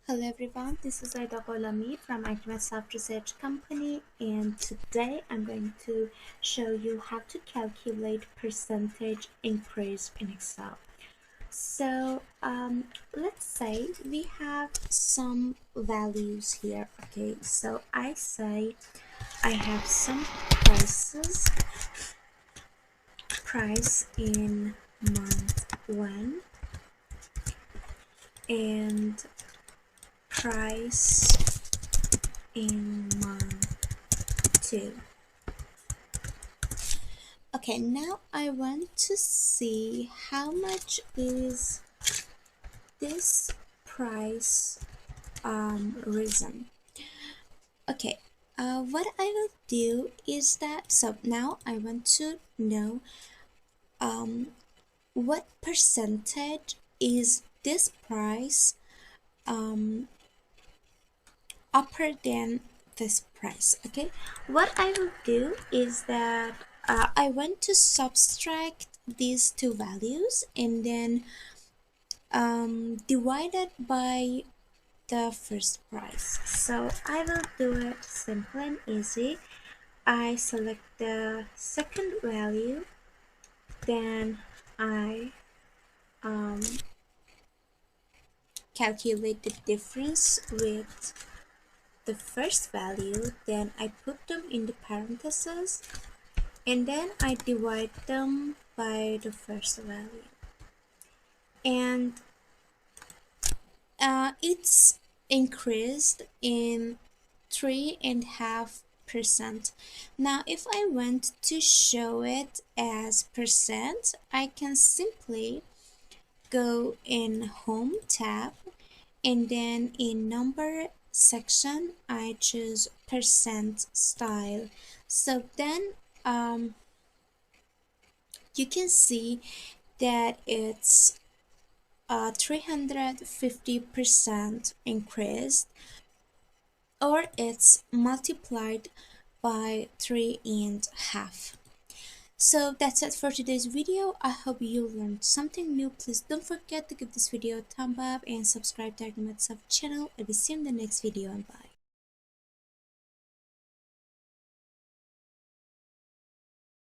Hello everyone, this is Aida Gholami from Actima Soft Research Company, and today I'm going to show you how to calculate percentage increase in Excel. So let's say we have some values here. Okay, so I say I have some price in month 1 and price in month 2. Okay, now I want to see how much is this price risen. Okay, what I will do is that, so now I want to know what percentage is this price upper than this price. Okay, what I will do is that I want to subtract these two values and then divide it by the first price. So I will do it simple and easy. I select the second value, then I calculate the difference with the first value, then I put them in the parentheses, and then I divide them by the first value, and it's increased in 3.5%. Now if I want to show it as percent, I can simply go in Home tab, and then in number section I choose percent style. So then you can see that it's 350% increased, or it's multiplied by 3.5. So that's it for today's video. I hope you learned something new. Please don't forget to give this video a thumb up and subscribe to our channel. I'll be seeing you in the next video, and bye.